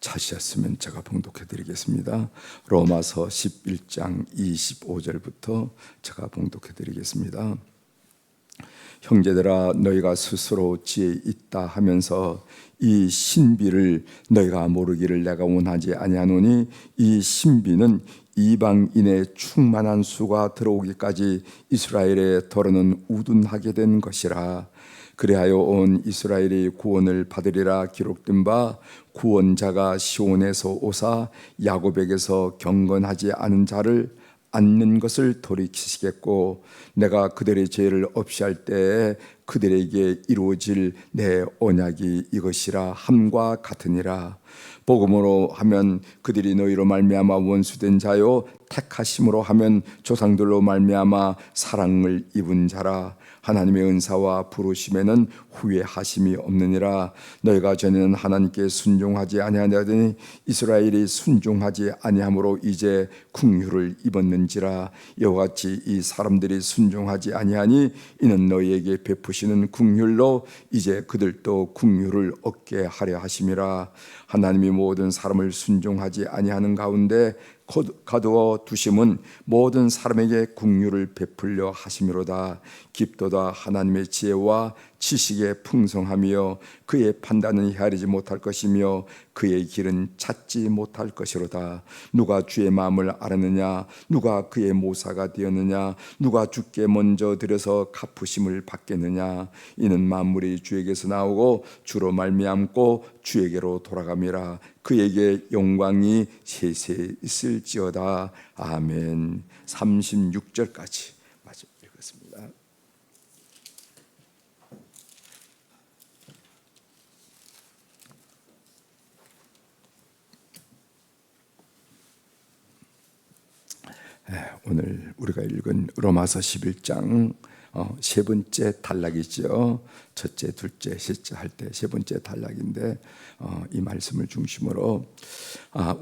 찾으셨으면 제가 봉독해 드리겠습니다. 로마서 11장 25절부터 제가 봉독해 드리겠습니다. 형제들아, 너희가 스스로 지혜 있다 하면서 이 신비를 너희가 모르기를 내가 원하지 아니하노니, 이 신비는 이방인의 충만한 수가 들어오기까지 이스라엘의 더러는 우둔하게 된 것이라. 그리하여 온 이스라엘이 구원을 받으리라 기록된 바, 구원자가 시온에서 오사 야곱에게서 경건하지 않은 자를 앉는 것을 돌이키시겠고, 내가 그들의 죄를 없이 할 때에 그들에게 이루어질 내 언약이 이것이라 함과 같으니라. 복음으로 하면 그들이 너희로 말미암아 원수된 자요, 택하심으로 하면 조상들로 말미암아 사랑을 입은 자라. 하나님의 은사와 부르심에는 후회하심이 없느니라. 너희가 전에는 하나님께 순종하지 아니하더니 이스라엘이 순종하지 아니함으로 이제 긍휼을 입었는지라. 이와 같이 이 사람들이 순종하지 아니하니 이는 너희에게 베푸시는 긍휼로 이제 그들도 긍휼을 얻게 하려 하심이라. 하나님이 모든 사람을 순종하지 아니하는 가운데 가두어 두심은 모든 사람에게 긍휼을 베풀려 하심이로다. 깊도다 하나님의 지혜와 지식의 풍성함이여 그의 판단은 헤아리지 못할 것이며 그의 길은 찾지 못할 것이로다. 누가 주의 마음을 알았느냐? 누가 그의 모사가 되었느냐? 누가 주께 먼저 들여서 갚으심을 받겠느냐? 이는 만물이 주에게서 나오고 주로 말미암고 주에게로 돌아감이라. 그에게 영광이 세세 있을지어다. 아멘. 36절까지 마저 읽었습니다. 오늘 우리가 읽은 로마서 11장 세 번째 단락이죠. 첫째, 둘째, 셋째 할 때 세 번째 단락인데, 이 말씀을 중심으로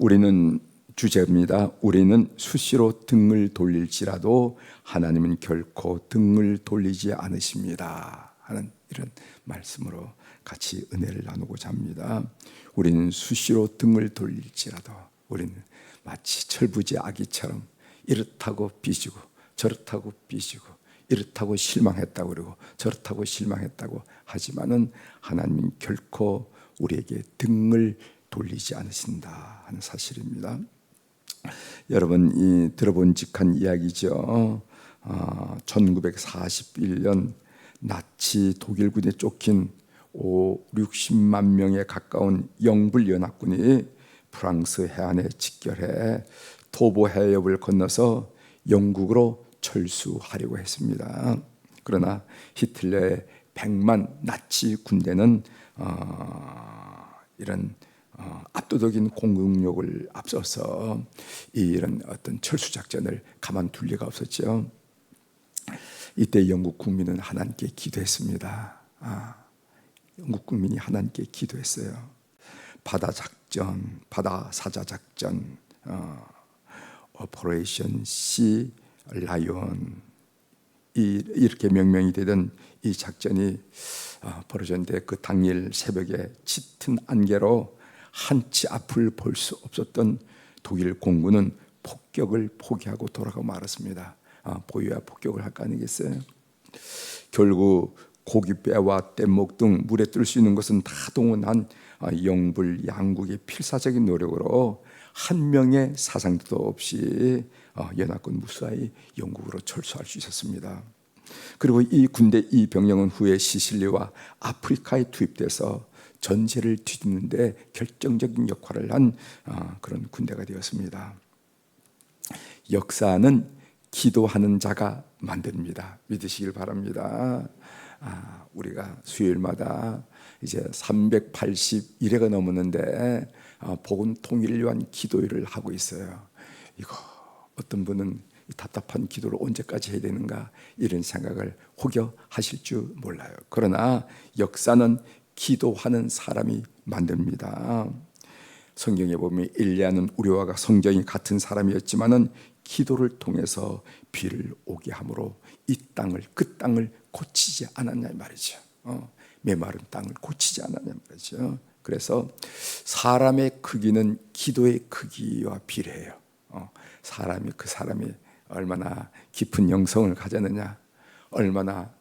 우리는 주제입니다. 우리는 수시로 등을 돌릴지라도 하나님은 결코 등을 돌리지 않으십니다 하는 이런 말씀으로 같이 은혜를 나누고자 합니다. 우리는 수시로 등을 돌릴지라도, 우리는 마치 철부지 아기처럼 이렇다고 삐지고 저렇다고 삐지고 이렇다고 실망했다고 그러고 저렇다고 실망했다고 하지만은 하나님은 결코 우리에게 등을 돌리지 않으신다 하는 사실입니다. 여러분, 들어본 직한 이야기죠. 1941년 나치 독일군에 쫓긴 60만 명에 가까운 영불 연합군이 프랑스 해안에 직결해 토보 해협을 건너서 영국으로 철수하려고 했습니다. 그러나 히틀러의 100만 나치 군대는 이런 압도적인 공격력을 앞서서 이런 어떤 철수 작전을 가만둘 리가 없었죠. 이때 영국 국민은 하나님께 기도했습니다. 영국 국민이 하나님께 기도했어요. 바다 작전, 바다 사자 작전, 오퍼레이션 시 라이온, 이렇게 명명이 되던 이 작전이 벌어졌는데, 그 당일 새벽에 짙은 안개로 한치 앞을 볼 수 없었던 독일 공군은 폭격을 포기하고 돌아가고 말았습니다. 보유야 폭격을 할 거 아니겠어요? 결국 고깃배와 뗏목 등 물에 뜰 수 있는 것은 다 동원한 영불 양국의 필사적인 노력으로 한 명의 사상도 없이 연합군 무사히 영국으로 철수할 수 있었습니다. 그리고 이 군대, 이 병력은 후에 시실리와 아프리카에 투입돼서 전세를 뒤집는 데 결정적인 역할을 한 그런 군대가 되었습니다. 역사는 기도하는 자가 만듭니다. 믿으시길 바랍니다. 우리가 수요일마다 이제 381회가 넘었는데 복음 통일을 위한 기도회를 하고 있어요. 이거 어떤 분은 답답한 기도를 언제까지 해야 되는가 이런 생각을 혹여 하실 줄 몰라요. 그러나 역사는 기도하는 사람이 만듭니다. 성경에 보면 엘리야는 우리와 성정이 같은 사람이었지만은 기도를 통해서 비를 오게 함으로 이 땅을, 그 땅을 고치지 않았냐 말이죠. 메마른 땅을 고치지 않았냐 말이죠. 그래서 사람의 크기는 기도의 크기와 비례해요. 그 사람이 얼마나 깊은 영성을 가졌느냐, 얼마나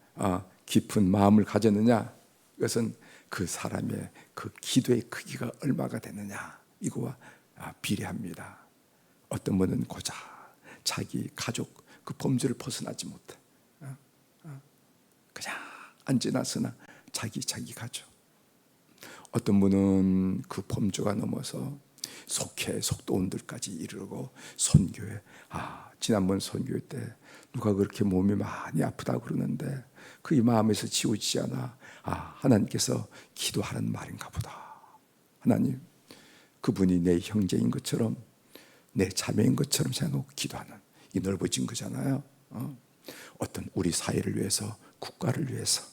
깊은 마음을 가졌느냐, 이것은 그 사람의 그 기도의 크기가 얼마가 되느냐, 이거와 비례합니다. 어떤 분은 고작 자기 가족 그 범주를 벗어나지 못해, 그냥 앉아나서나 자기 가족. 어떤 분은 그 범주가 넘어서 속해 속도원들까지 이르고 선교회, 지난번 선교회 때 누가 그렇게 몸이 많이 아프다 그러는데 그 이 마음에서 지워지지 않아. 하나님께서 기도하라는 말인가 보다. 하나님, 그분이 내 형제인 것처럼, 내 자매인 것처럼 생각하고 기도하는, 이 넓어진 거잖아요. 어떤 우리 사회를 위해서, 국가를 위해서.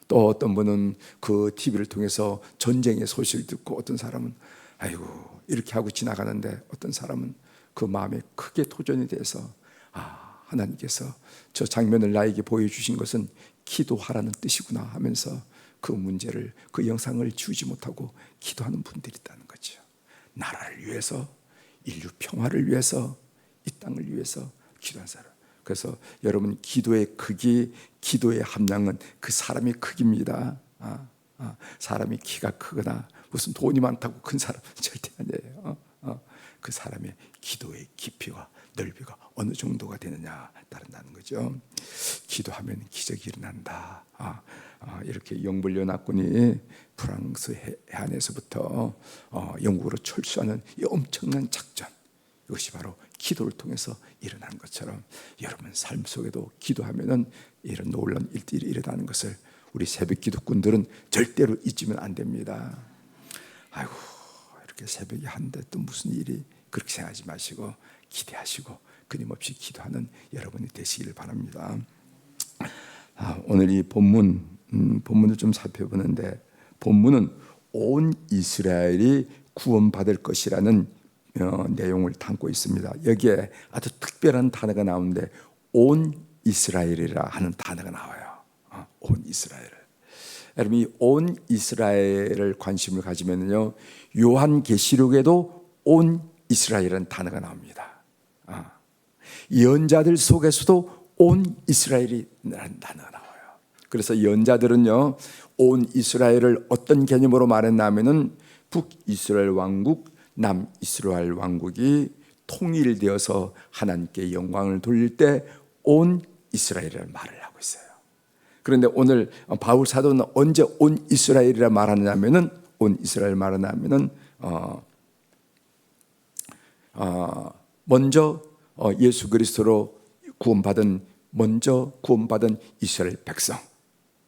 또 어떤 분은 그 TV를 통해서 전쟁의 소식을 듣고, 어떤 사람은 아이고 이렇게 하고 지나가는데, 어떤 사람은 그 마음에 크게 도전이 돼서 하나님께서 저 장면을 나에게 보여주신 것은 기도하라는 뜻이구나 하면서 그 문제를, 그 영상을 지우지 못하고 기도하는 분들이 있다는 거죠. 나라를 위해서, 인류 평화를 위해서, 이 땅을 위해서 기도한 사람. 그래서 여러분, 기도의 크기, 기도의 함량은 그 사람의 크기입니다. 사람이 키가 크거나 무슨 돈이 많다고 큰 사람은 절대 아니에요. 그 사람의 기도의 깊이와 넓이가 어느 정도가 되느냐 따른다는 거죠. 기도하면 기적이 일어난다. 이렇게 영불연합군이 프랑스 해안에서부터 영국으로 철수하는 이 엄청난 작전, 이것이 바로 기도를 통해서 일어난 것처럼 여러분 삶 속에도 기도하면은 이런 놀라운 일들이 일어나는 것을 우리 새벽 기도꾼들은 절대로 잊으면 안 됩니다. 아이고, 이렇게 새벽에 하는데 또 무슨 일이, 그렇게 생각하지 마시고 기대하시고 끊임없이 기도하는 여러분이 되시길 바랍니다. 오늘 이 본문을 좀 살펴보는데, 본문은 온 이스라엘이 구원받을 것이라는 내용을 담고 있습니다. 여기에 아주 특별한 단어가 나오는데 온 이스라엘이라 하는 단어가 나와요. 온 이스라엘. 여러분, 이 온 이스라엘을 관심을 가지면요, 요한계시록에도 온 이스라엘이라는 단어가 나옵니다. 예언자들 속에서도 온 이스라엘이라는 단어가 나와요. 그래서 예언자들은요, 온 이스라엘을 어떤 개념으로 말했냐면은 북이스라엘 왕국, 남이스라엘 왕국이 통일되어서 하나님께 영광을 돌릴 때 온 이스라엘이라는 말을 하고 있어요. 그런데 오늘 바울 사도는 언제 온 이스라엘이라 말하냐면은, 온 이스라엘 말하냐면은 먼저 예수 그리스도로 먼저 구원받은 이스라엘 백성,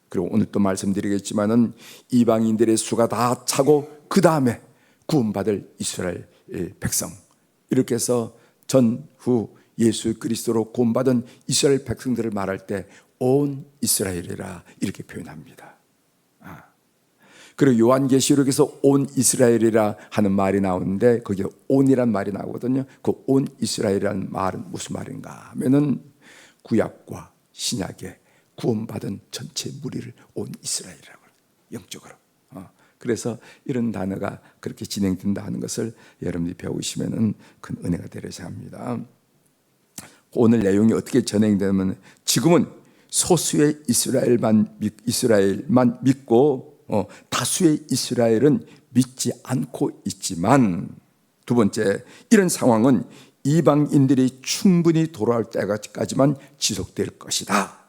그리고 오늘 또 말씀드리겠지만은 이방인들의 수가 다 차고 그 다음에 구원받을 이스라엘 백성, 이렇게 해서 전후 예수 그리스도로 구원받은 이스라엘 백성들을 말할 때 온 이스라엘이라 이렇게 표현합니다. 그리고 요한계시록에서 온 이스라엘이라 하는 말이 나오는데 거기에 온이란 말이 나오거든요. 그 온 이스라엘이라는 말은 무슨 말인가 하면은 구약과 신약에 구원받은 전체 무리를 온 이스라엘이라고 해요, 영적으로. 그래서 이런 단어가 그렇게 진행된다 하는 것을 여러분들이 배우시면 큰 은혜가 되리라 생각합니다. 오늘 내용이 어떻게 진행되면, 지금은 소수의 이스라엘만 믿고 다수의 이스라엘은 믿지 않고 있지만, 두 번째, 이런 상황은 이방인들이 충분히 돌아올 때까지만 지속될 것이다.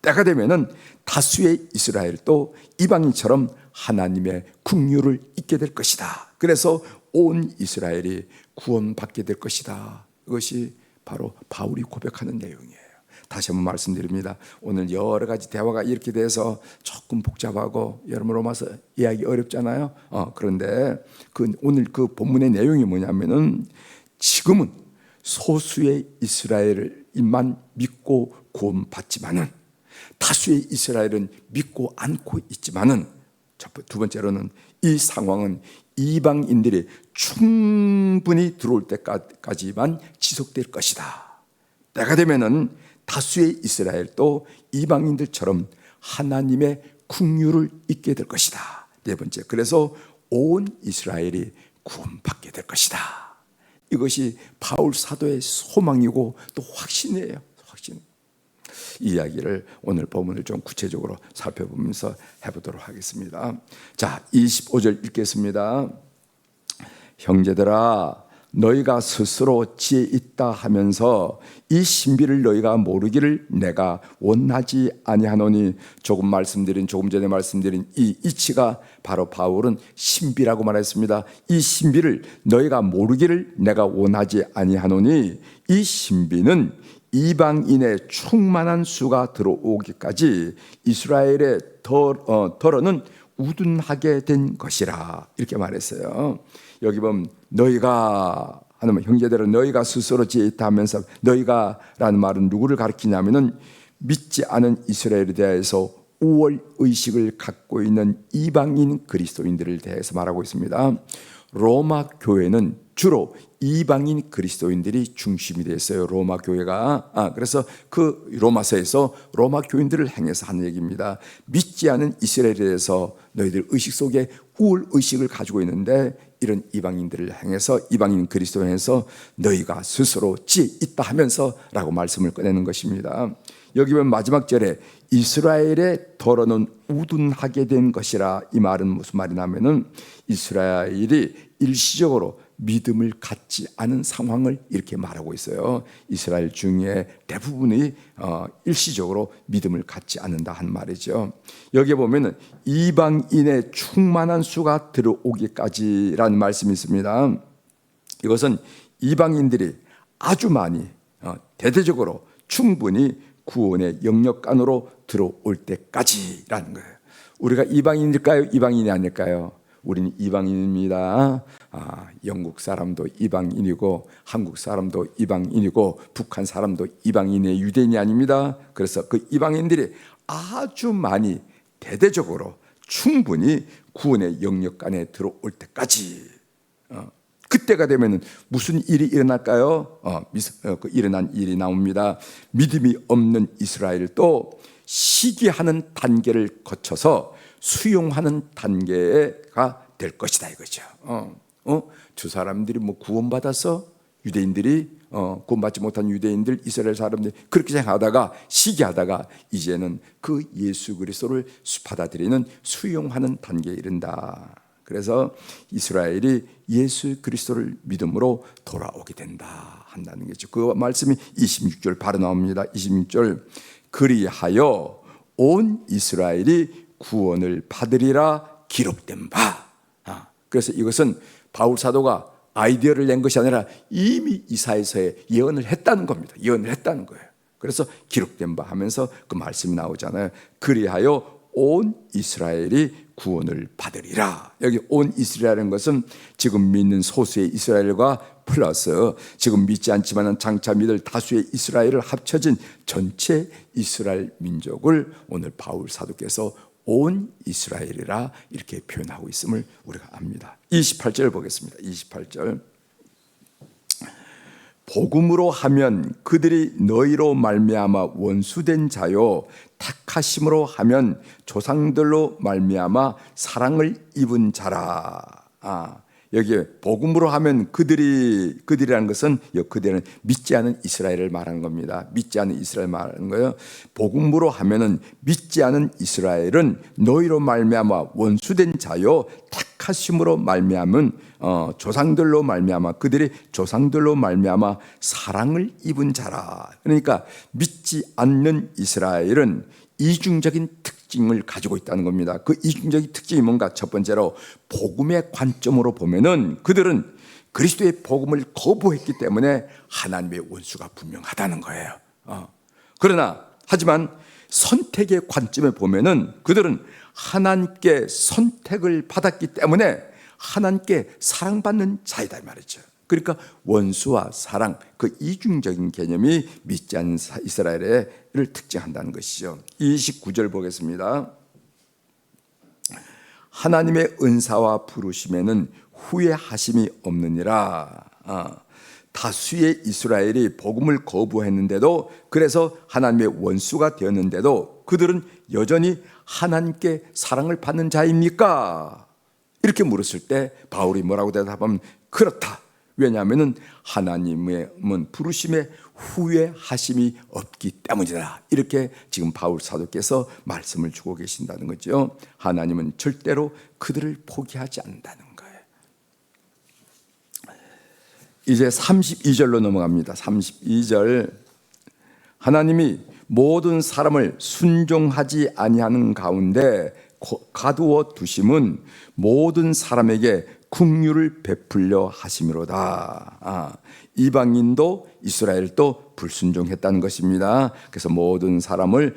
때가 되면은 다수의 이스라엘도 이방인처럼 하나님의 긍휼을 잊게 될 것이다. 그래서 온 이스라엘이 구원받게 될 것이다. 이것이 바로 바울이 고백하는 내용이에요. 다시 한번 말씀드립니다. 오늘 여러 가지 대화가 이렇게 돼서 조금 복잡하고 여러분 로마서 이해하기 어렵잖아요. 그런데 오늘 그 본문의 내용이 뭐냐면은, 지금은 소수의 이스라엘만 믿고 구원받지만은 다수의 이스라엘은 믿고 않고 있지만은, 두 번째로는 이 상황은 이방인들이 충분히 들어올 때까지만 지속될 것이다. 때가 되면은 다수의 이스라엘도 이방인들처럼 하나님의 긍휼을 잊게 될 것이다. 네 번째, 그래서 온 이스라엘이 구원받게 될 것이다. 이것이 바울 사도의 소망이고 또 확신이에요. 확신. 이 이야기를 오늘 본문을 좀 구체적으로 살펴보면서 해보도록 하겠습니다. 자, 25절 읽겠습니다. 형제들아, 너희가 스스로 지혜 있다 하면서 이 신비를 너희가 모르기를 내가 원하지 아니하노니. 조금 전에 말씀드린 이 이치가 바로 바울은 신비라고 말했습니다. 이 신비를 너희가 모르기를 내가 원하지 아니하노니, 이 신비는 이방인의 충만한 수가 들어오기까지 이스라엘의 더러는 우둔하게 된 것이라, 이렇게 말했어요. 여기 보면 너희가 하는, 형제들은 너희가 스스로 지혜 있다 하면서 너희가 라는 말은 누구를 가리키냐면은 믿지 않은 이스라엘에 대해서 우월 의식을 갖고 있는 이방인 그리스도인들을 대해서 말하고 있습니다. 로마 교회는 주로 이방인 그리스도인들이 중심이 됐어요. 로마 교회가. 그래서 그 로마서에서 로마 교인들을 향해서 하는 얘기입니다. 믿지 않은 이스라엘에 대해서 너희들 의식 속에 우월 의식을 가지고 있는데, 이런 이방인들을 향해서, 이방인 그리스도인에서 너희가 스스로 지혜 있다 하면서 라고 말씀을 꺼내는 것입니다. 여기 보면 마지막 절에 이스라엘의 더러는 우둔하게 된 것이라, 이 말은 무슨 말이냐면은 이스라엘이 일시적으로 믿음을 갖지 않은 상황을 이렇게 말하고 있어요. 이스라엘 중에 대부분이 일시적으로 믿음을 갖지 않는다 한 말이죠. 여기에 보면은 이방인의 충만한 수가 들어오기까지라는 말씀이 있습니다. 이것은 이방인들이 아주 많이 대대적으로 충분히 구원의 영역 안으로 들어올 때까지라는 거예요. 우리가 이방인일까요? 이방인이 아닐까요? 우리는 이방인입니다. 영국 사람도 이방인이고, 한국 사람도 이방인이고, 북한 사람도 이방인의 유대인이 아닙니다. 그래서 그 이방인들이 아주 많이 대대적으로 충분히 구원의 영역 안에 들어올 때까지, 그때가 되면 무슨 일이 일어날까요? 일어난 일이 나옵니다. 믿음이 없는 이스라엘도 시기하는 단계를 거쳐서 수용하는 단계가 될 것이다, 이거죠. 두 사람들이 뭐 구원받아서, 유대인들이 구원받지 못한 유대인들, 이스라엘 사람들이 그렇게 생각하다가 시기하다가 이제는 그 예수 그리스도를 받아들이는, 수용하는 단계에 이른다. 그래서 이스라엘이 예수 그리스도를 믿음으로 돌아오게 된다 한다는 거죠. 그 말씀이 26절 바로 나옵니다. 26절, 그리하여 온 이스라엘이 구원을 받으리라 기록된 바. 그래서 이것은 바울 사도가 아이디어를 낸 것이 아니라 이미 이사야서에 예언을 했다는 겁니다. 예언을 했다는 거예요. 그래서 기록된 바 하면서 그 말씀이 나오잖아요. 그리하여 온 이스라엘이 구원을 받으리라. 여기 온 이스라엘이라는 것은 지금 믿는 소수의 이스라엘과 플러스 지금 믿지 않지만 장차 믿을 다수의 이스라엘을 합쳐진 전체 이스라엘 민족을 오늘 바울 사도께서 온 이스라엘이라 이렇게 표현하고 있음을 우리가 압니다. 28절 보겠습니다. 28절, 복음으로 하면 그들이 너희로 말미암아 원수된 자요, 택하심으로 하면 조상들로 말미암아 사랑을 입은 자라. 여기에 복음으로 하면 그들이라는 것은 그들은 믿지 않은 이스라엘을 말하는 겁니다. 믿지 않은 이스라엘 말하는 거예요. 복음으로 하면은 믿지 않은 이스라엘은 너희로 말미암아 원수된 자요, 택하심으로 말미암은 조상들로 말미암아, 그들이 조상들로 말미암아 사랑을 입은 자라. 그러니까 믿지 않는 이스라엘은 이중적인 특징을 가지고 있다는 겁니다. 그 이중적인 특징이 뭔가? 첫 번째로 복음의 관점으로 보면은 그들은 그리스도의 복음을 거부했기 때문에 하나님의 원수가 분명하다는 거예요. 그러나 하지만 선택의 관점에 보면은 그들은 하나님께 선택을 받았기 때문에 하나님께 사랑받는 자이다 말이죠. 그러니까 원수와 사랑, 그 이중적인 개념이 믿지 않는 이스라엘을 특징한다는 것이죠. 29절 보겠습니다. 하나님의 은사와 부르심에는 후회하심이 없느니라. 다수의 이스라엘이 복음을 거부했는데도, 그래서 하나님의 원수가 되었는데도 그들은 여전히 하나님께 사랑을 받는 자입니까? 이렇게 물었을 때 바울이 뭐라고 대답하면 그렇다. 왜냐하면 하나님은 부르심에 후회하심이 없기 때문이다. 이렇게 지금 바울 사도께서 말씀을 주고 계신다는 거죠. 하나님은 절대로 그들을 포기하지 않는다는 거예요. 이제 32절로 넘어갑니다. 32절. 하나님이 모든 사람을 순종하지 아니하는 가운데 가두어 두심은 모든 사람에게 긍휼을 베풀려 하심이로다. 이방인도 이스라엘도 불순종했다는 것입니다. 그래서 모든 사람을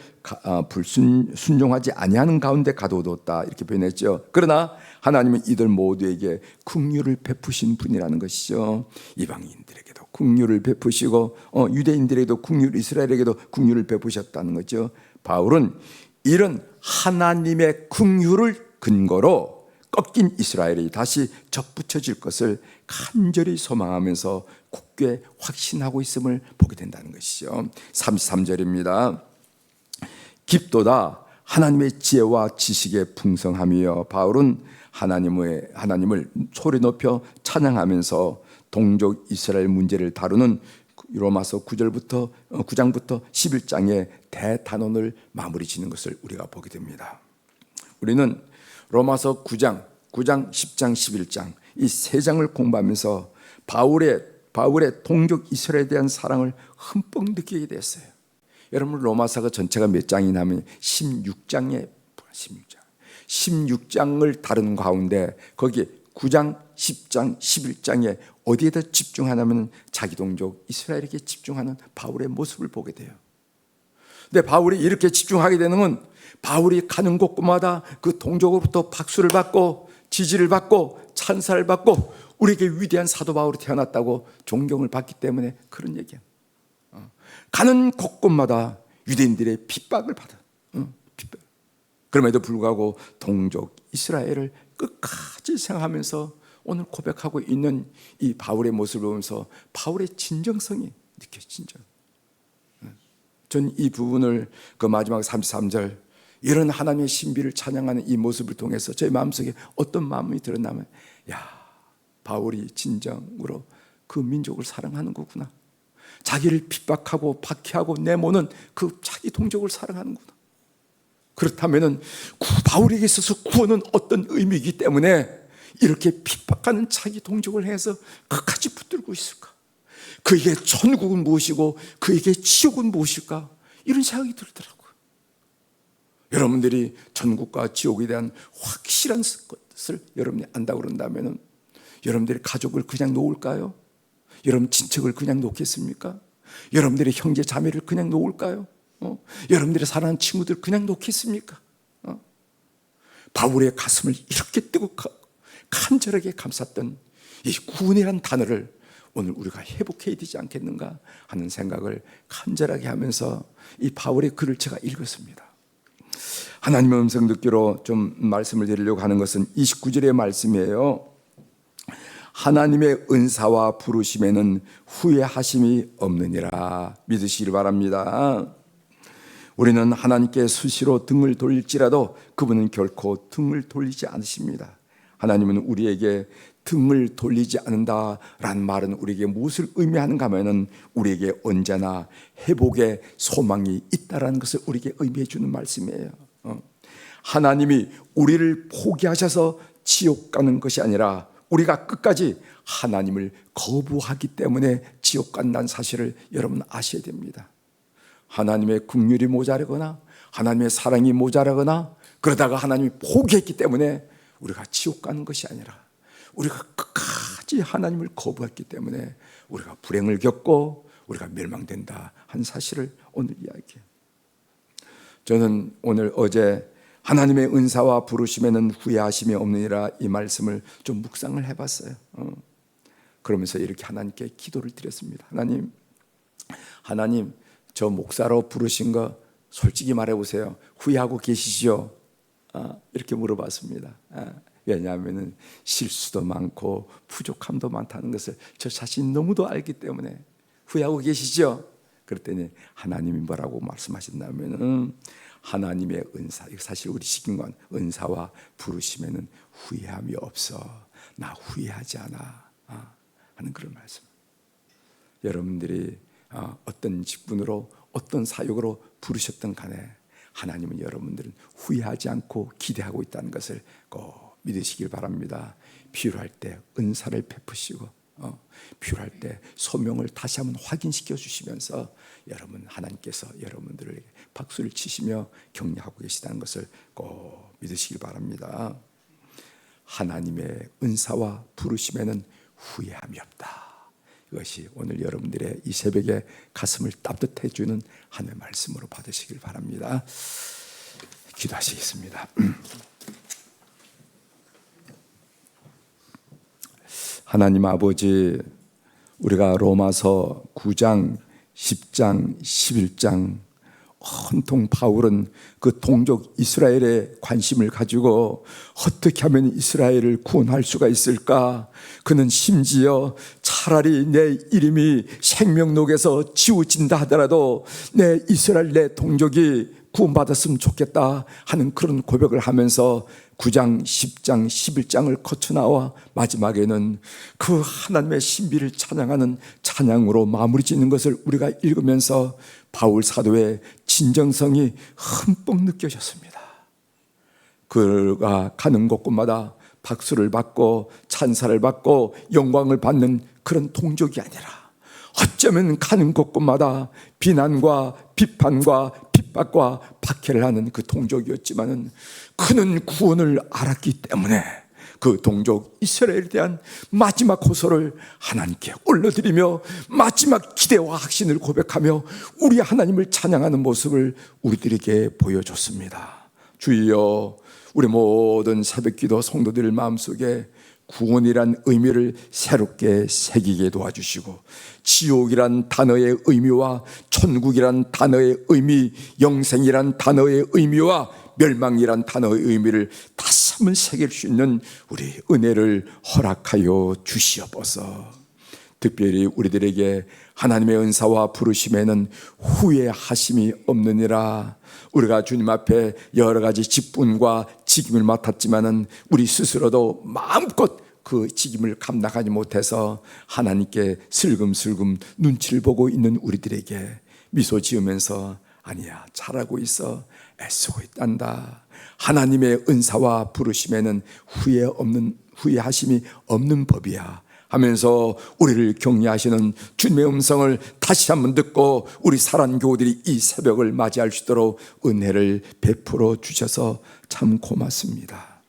순종하지 아니하는 가운데 가둬뒀다 이렇게 표현했죠. 그러나 하나님은 이들 모두에게 긍휼을 베푸신 분이라는 것이죠. 이방인들에게도 긍휼을 베푸시고 유대인들에게도 긍휼, 이스라엘에게도 긍휼을 베푸셨다는 거죠. 바울은 이런 하나님의 긍휼을 근거로 꺾인 이스라엘이 다시 접붙여질 것을 간절히 소망하면서 굳게 확신하고 있음을 보게 된다는 것이죠. 33절입니다. 깊도다 하나님의 지혜와 지식의 풍성함이여. 바울은 하나님을 소리 높여 찬양하면서 동족 이스라엘 문제를 다루는 로마서 9장부터 11장의 대단원을 마무리 짓는 것을 우리가 보게 됩니다. 우리는 로마서 9장, 10장, 11장 이 세 장을 공부하면서 바울의 동족 이스라엘에 대한 사랑을 흠뻑 느끼게 됐어요. 여러분 로마서가 전체가 몇 장이냐면 16장을 다루는 가운데 거기에 9장, 10장, 11장에 어디에다 집중하냐면 자기 동족 이스라엘에게 집중하는 바울의 모습을 보게 돼요. 근데 바울이 이렇게 집중하게 되는 건 바울이 가는 곳마다 그 동족으로부터 박수를 받고 지지를 받고 찬사를 받고 우리에게 위대한 사도 바울이 태어났다고 존경을 받기 때문에 그런 얘기야. 가는 곳곳마다 유대인들의 핍박을 받아. 그럼에도 불구하고 동족 이스라엘을 끝까지 생각하면서 오늘 고백하고 있는 이 바울의 모습을 보면서 바울의 진정성이 느껴진죠. 전 이 부분을 그 마지막 33절 이런 하나님의 신비를 찬양하는 이 모습을 통해서 저희 마음속에 어떤 마음이 들었냐면 바울이 진정으로 그 민족을 사랑하는 거구나. 자기를 핍박하고 박해하고 내모는 그 자기 동족을 사랑하는구나. 그렇다면 바울에게 있어서 구원은 어떤 의미이기 때문에 이렇게 핍박하는 자기 동족을 해서 끝까지 붙들고 있을까? 그에게 천국은 무엇이고 그에게 지옥은 무엇일까? 이런 생각이 들더라고요. 여러분들이 천국과 지옥에 대한 확실한 것을 여러분이 안다고 그런다면 여러분들이 가족을 그냥 놓을까요? 여러분 친척을 그냥 놓겠습니까? 여러분들의 형제 자매를 그냥 놓을까요? 여러분들의 사랑하는 친구들 그냥 놓겠습니까? 바울의 가슴을 이렇게 뜨겁고 간절하게 감쌌던 이 구원이라는 단어를 오늘 우리가 회복해야 되지 않겠는가 하는 생각을 간절하게 하면서 이 바울의 글을 제가 읽었습니다. 하나님의 음성 듣기로 좀 말씀을 드리려고 하는 것은 29절의 말씀이에요. 하나님의 은사와 부르심에는 후회하심이 없느니라 믿으시기 바랍니다. 우리는 하나님께 수시로 등을 돌릴지라도 그분은 결코 등을 돌리지 않으십니다. 하나님은 우리에게 등을 돌리지 않는다라는 말은 우리에게 무엇을 의미하는가 하면은 우리에게 언제나 회복의 소망이 있다라는 것을 우리에게 의미해 주는 말씀이에요. 하나님이 우리를 포기하셔서 지옥 가는 것이 아니라 우리가 끝까지 하나님을 거부하기 때문에 지옥 간다는 사실을 여러분 아셔야 됩니다. 하나님의 긍휼이 모자라거나 하나님의 사랑이 모자라거나 그러다가 하나님이 포기했기 때문에 우리가 지옥 가는 것이 아니라 우리가 끝까지 하나님을 거부했기 때문에 우리가 불행을 겪고 우리가 멸망된다 한 사실을 오늘 이야기해요. 저는 어제 하나님의 은사와 부르심에는 후회하심이 없느니라 이 말씀을 좀 묵상을 해봤어요. 그러면서 이렇게 하나님께 기도를 드렸습니다. 하나님 저 목사로 부르신 거 솔직히 말해보세요. 후회하고 계시지요? 이렇게 물어봤습니다. 왜냐하면 실수도 많고 부족함도 많다는 것을 저 자신 너무도 알기 때문에 후회하고 계시죠? 그랬더니 하나님이 뭐라고 말씀하셨냐면 하나님의 은사, 사실 우리 시킨 건 은사와 부르심에는 후회함이 없어. 나 후회하지 않아 하는 그런 말씀. 여러분들이 어떤 직분으로 어떤 사역으로 부르셨던 간에 하나님은 여러분들은 후회하지 않고 기대하고 있다는 것을 꼭 믿으시길 바랍니다. 필요할 때 은사를 베푸시고 필요할 때 소명을 다시 한번 확인시켜 주시면서 여러분, 하나님께서 여러분들에게 박수를 치시며 격려하고 계시다는 것을 꼭 믿으시길 바랍니다. 하나님의 은사와 부르심에는 후회함이 없다. 이것이 오늘 여러분들의 이 새벽에 가슴을 따뜻해 주는 하나님의 말씀으로 받으시길 바랍니다. 기도하시겠습니다. 하나님 아버지, 우리가 로마서 9장, 10장, 11장 온통 바울은 그 동족 이스라엘에 관심을 가지고 어떻게 하면 이스라엘을 구원할 수가 있을까? 그는 심지어 차라리 내 이름이 생명록에서 지워진다 하더라도 내 이스라엘 내 동족이 구원받았으면 좋겠다 하는 그런 고백을 하면서 9장, 10장, 11장을 거쳐 나와 마지막에는 그 하나님의 신비를 찬양하는 찬양으로 마무리 짓는 것을 우리가 읽으면서 바울 사도의 진정성이 흠뻑 느껴졌습니다. 그가 가는 곳곳마다 박수를 받고 찬사를 받고 영광을 받는 그런 동족이 아니라 어쩌면 가는 곳곳마다 비난과 비판과 핍박과 박해를 하는 그 동족이었지만은 그는 구원을 알았기 때문에 그 동족 이스라엘에 대한 마지막 호소를 하나님께 올려드리며 마지막 기대와 확신을 고백하며 우리 하나님을 찬양하는 모습을 우리들에게 보여줬습니다. 주여, 우리 모든 새벽기도 성도들 마음속에 구원이란 의미를 새롭게 새기게 도와주시고 지옥이란 단어의 의미와 천국이란 단어의 의미, 영생이란 단어의 의미와 멸망이란 단어의 의미를 다시 한번 새길 수 있는 우리 은혜를 허락하여 주시옵소서. 특별히 우리들에게 하나님의 은사와 부르심에는 후회하심이 없느니라. 우리가 주님 앞에 여러 가지 직분과 직임을 맡았지만은 우리 스스로도 마음껏 그 직임을 감당하지 못해서 하나님께 슬금슬금 눈치를 보고 있는 우리들에게 미소 지으면서 아니야, 잘하고 있어, 애쓰고 있단다. 하나님의 은사와 부르심에는 후회하심이 없는 법이야 하면서 우리를 격려하시는 주님의 음성을 다시 한번 듣고 우리 사랑교우들이 이 새벽을 맞이할 수 있도록 은혜를 베풀어 주셔서 참 고맙습니다.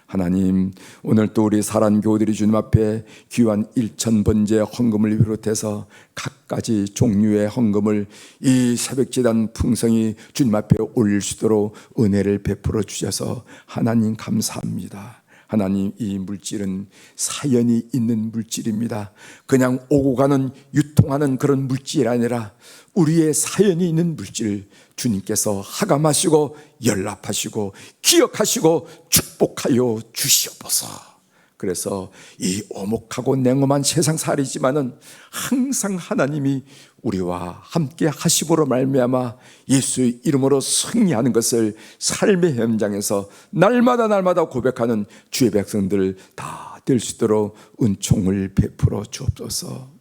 하나님, 오늘 또 우리 사랑교우들이 주님 앞에 귀한 1,000번째 헌금을 비롯해서 각가지 종류의 헌금을 이 새벽제단 풍성히 주님 앞에 올릴 수 있도록 은혜를 베풀어 주셔서 하나님 감사합니다. 하나님, 이 물질은 사연이 있는 물질입니다. 그냥 오고 가는 유통하는 그런 물질이 아니라 우리의 사연이 있는 물질, 주님께서 하감하시고 연락하시고 기억하시고 축복하여 주시옵소서. 그래서 이 오목하고 냉엄한 세상살이지만은 항상 하나님이 우리와 함께 하시고로 말미암아 예수의 이름으로 승리하는 것을 삶의 현장에서 날마다 고백하는 주의 백성들 다 될 수 있도록 은총을 베풀어 주옵소서.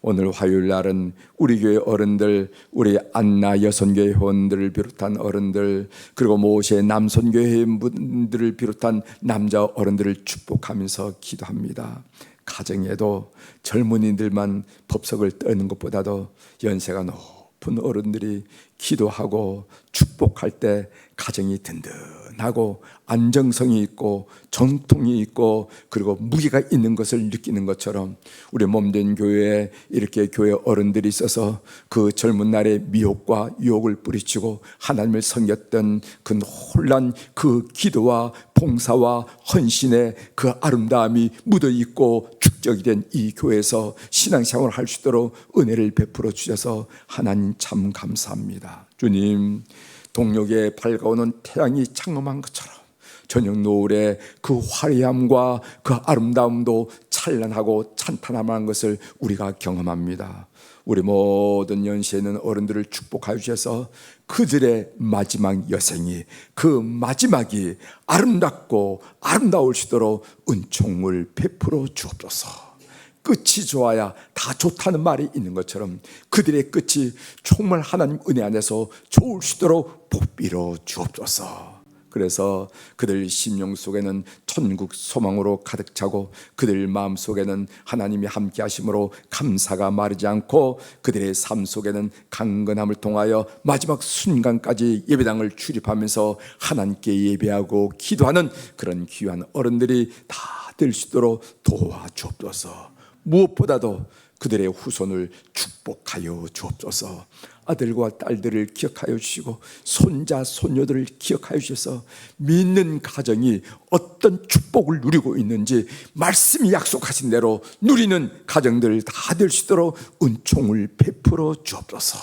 오늘 화요일 날은 우리 교회 어른들, 우리 안나 여선교회 회원들을 비롯한 어른들, 그리고 모세 남선교회 회원들을 비롯한 남자 어른들을 축복하면서 기도합니다. 가정에도 젊은이들만 법석을 떠는 것보다도 연세가 높은 어른들이 기도하고 축복할 때 가정이 든든하고 안정성이 있고 전통이 있고 그리고 무게가 있는 것을 느끼는 것처럼 우리 몸된 교회에 이렇게 교회 어른들이 있어서 그 젊은 날의 미혹과 유혹을 뿌리치고 하나님을 섬겼던 그 혼란, 그 기도와 봉사와 헌신의 그 아름다움이 묻어있고 축적이 된 이 교회에서 신앙생활을 할 수 있도록 은혜를 베풀어 주셔서 하나님 참 감사합니다. 주님, 동력에 밝아오는 태양이 창엄한 것처럼 저녁 노을에 그 화려함과 그 아름다움도 찬란하고 찬탄함한 것을 우리가 경험합니다. 우리 모든 연세에 어른들을 축복하여 주셔서 그들의 마지막 여생이, 그 마지막이 아름답고 아름다울 수 있도록 은총을 베풀어 주옵소서. 끝이 좋아야 다 좋다는 말이 있는 것처럼 그들의 끝이 정말 하나님 은혜 안에서 좋을 수 있도록 복비러 주옵소서. 그래서 그들 심령 속에는 천국 소망으로 가득 차고 그들 마음 속에는 하나님이 함께 하심으로 감사가 마르지 않고 그들의 삶 속에는 강건함을 통하여 마지막 순간까지 예배당을 출입하면서 하나님께 예배하고 기도하는 그런 귀한 어른들이 다 될 수 있도록 도와주옵소서. 무엇보다도 그들의 후손을 축복하여 주옵소서. 아들과 딸들을 기억하여 주시고 손자 손녀들을 기억하여 주셔서 믿는 가정이 어떤 축복을 누리고 있는지 말씀이 약속하신 대로 누리는 가정들 다 될 수 있도록 은총을 베풀어 주옵소서.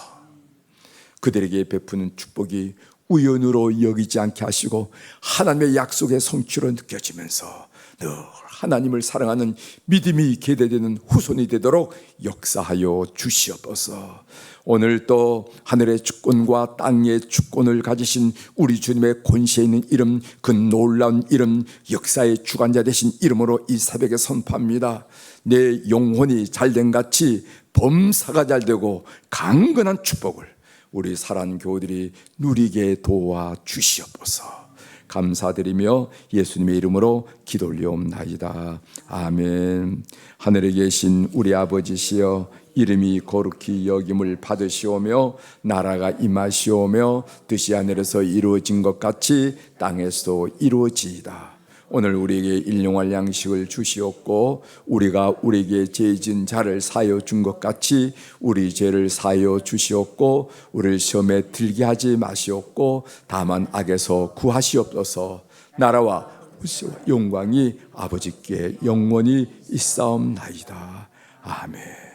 그들에게 베푸는 축복이 우연으로 여기지 않게 하시고 하나님의 약속의 성취로 느껴지면서 늘 하나님을 사랑하는 믿음이 계대되는 후손이 되도록 역사하여 주시옵소서. 오늘 또 하늘의 주권과 땅의 주권을 가지신 우리 주님의 권세 있는 이름, 그 놀라운 이름, 역사의 주관자 되신 이름으로 이 새벽에 선포합니다. 내 영혼이 잘된 같이 범사가 잘되고 강건한 축복을 우리 사랑하는 교우들이 누리게 도와 주시옵소서. 감사드리며 예수님의 이름으로 기도 올리옵나이다. 아멘. 하늘에 계신 우리 아버지시여, 이름이 거룩히 여김을 받으시오며 나라가 임하시오며 뜻이 하늘에서 이루어진 것 같이 땅에서도 이루어지이다. 오늘 우리에게 일용할 양식을 주시옵고 우리가 우리에게 죄진 자를 사하여 준 것 같이 우리 죄를 사하여 주시옵고 우리를 시험에 들게 하지 마시옵고 다만 악에서 구하시옵소서. 나라와 영광이 아버지께 영원히 있사옵나이다. 아멘.